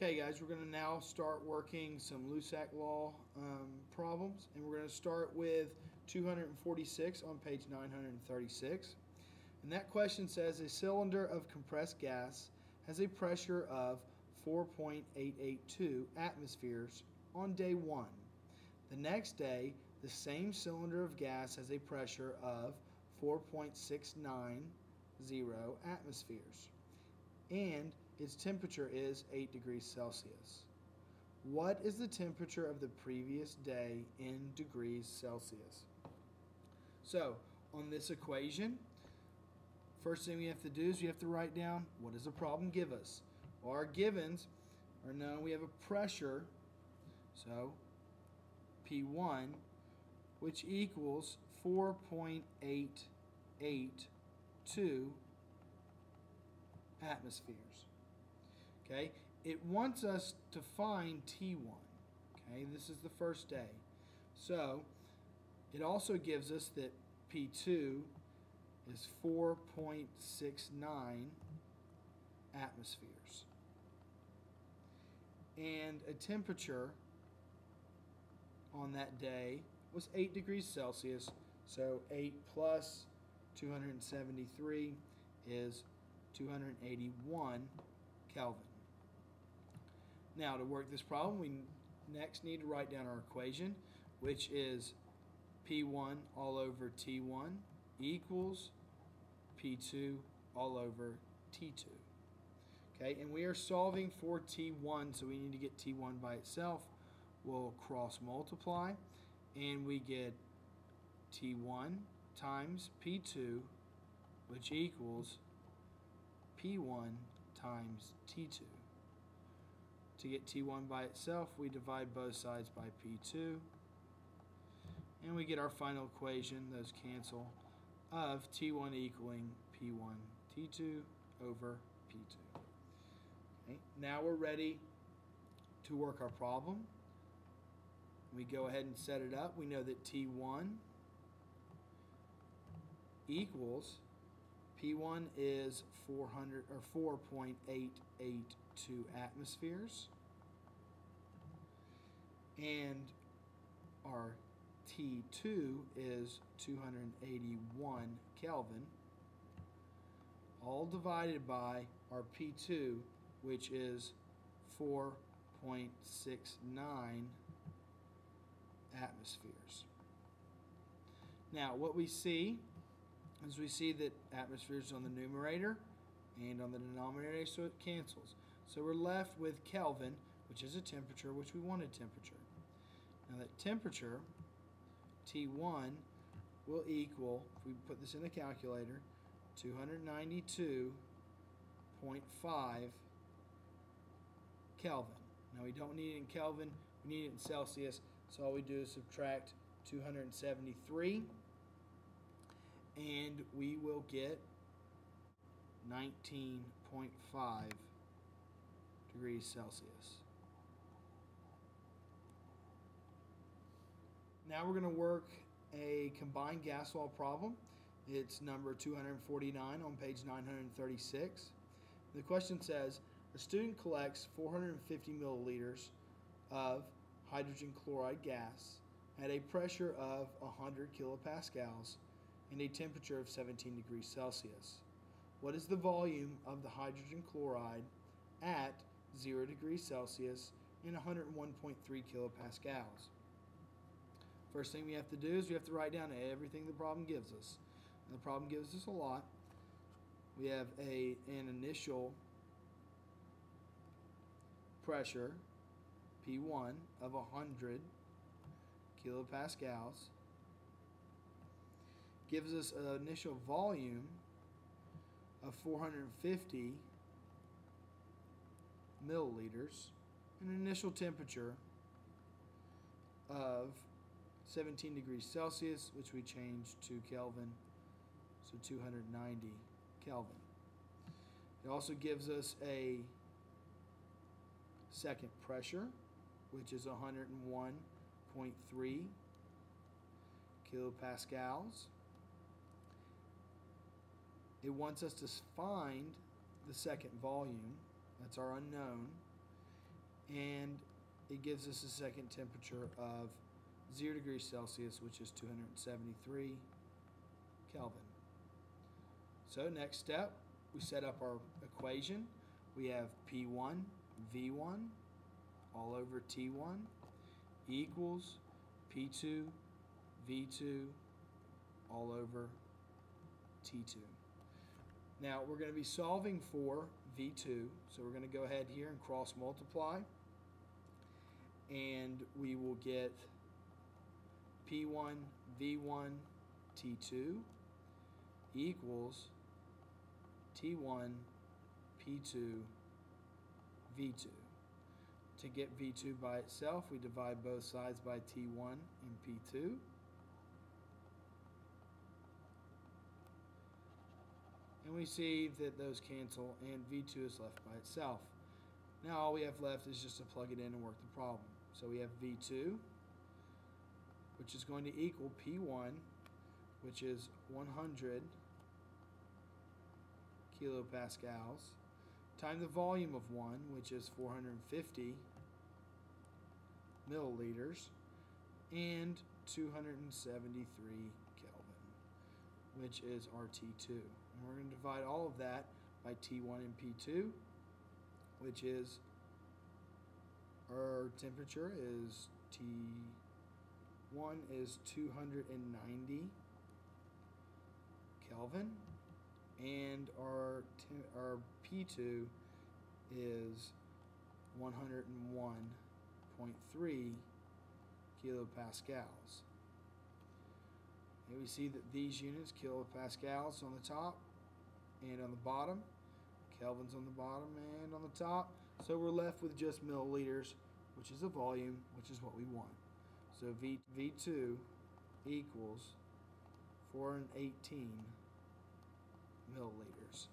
Okay, guys, we're going to now start working some Lussac law problems, and we're going to start with 246 on page 936. And that question says a cylinder of compressed gas has a pressure of 4.882 atmospheres on day 1. The next day, the same cylinder of gas has a pressure of 4.690 atmospheres, and its temperature is 8 degrees Celsius. What is the temperature of the previous day in degrees Celsius? So, on this equation, first thing we have to do is we have to write down what does the problem give us. Well, our givens are known. We have a pressure, so P1, which equals 4.882 atmospheres. Okay, it wants us to find T1. Okay, this is the first day. So it also gives us that P2 is 4.69 atmospheres. And a temperature on that day was 8 degrees Celsius. So 8 plus 273 is 281 Kelvin. Now, to work this problem, we next need to write down our equation, which is P1 all over T1 equals P2 all over T2. Okay, and we are solving for T1, so we need to get T1 by itself. We'll cross multiply, and we get T1 times P2, which equals P1 times T2. To get T1 by itself, we divide both sides by P2, and we get our final equation, those cancel, of T1 equaling P1 T2 over P2. Okay, now we're ready to work our problem. We go ahead and set it up. We know that T1 equals P1 is 4.882 atmospheres, and our T2 is 281 Kelvin, all divided by our P2, which is 4.69 atmospheres. Now, what we see is we see that atmospheres on the numerator and on the denominator, so it cancels. So we're left with Kelvin, which is a temperature, which we wanted temperature. Now that temperature, T1, will equal, if we put this in the calculator, 292.5 Kelvin. Now we don't need it in Kelvin, we need it in Celsius, so all we do is subtract 273, and we will get 19.5 degrees Celsius. Now we're going to work a combined gas law problem. It's number 249 on page 936. The question says, a student collects 450 milliliters of hydrogen chloride gas at a pressure of 100 kilopascals and a temperature of 17 degrees Celsius. What is the volume of the hydrogen chloride at 0 degrees Celsius and 101.3 kilopascals? First thing we have to do is we have to write down everything the problem gives us. And the problem gives us a lot. We have an initial pressure, P1, of 100 kilopascals. Gives us an initial volume of 450 milliliters, an initial temperature of 17 degrees Celsius, which we changed to Kelvin, so 290 Kelvin. It also gives us a second pressure, which is 101.3 kilopascals. It wants us to find the second volume, that's our unknown, and it gives us a second temperature of 0 degrees Celsius, which is 273 Kelvin. So next step, we set up our equation. We have P1 V1 all over T1 equals P2 V2 all over T2. Now we're going to be solving for V2, so we're going to go ahead here and cross multiply, and we will get P1 V1 T2 equals T1 P2 V2. To get V2 by itself, we divide both sides by T1 and P2. And we see that those cancel and V2 is left by itself. Now all we have left is just to plug it in and work the problem. So we have V2, which is going to equal P1, which is 100 kilopascals, times the volume of 1, which is 450 milliliters, and 273 Kelvin, which is our T2. And we're going to divide all of that by T1 and P2, which is, our temperature is T1 is 290 Kelvin, and our P2 is 101.3 kilopascals. And we see that these units, kilopascals on the top and on the bottom, Kelvin's on the bottom and on the top. So we're left with just milliliters, which is a volume, which is what we want. So V2 equals 418 milliliters.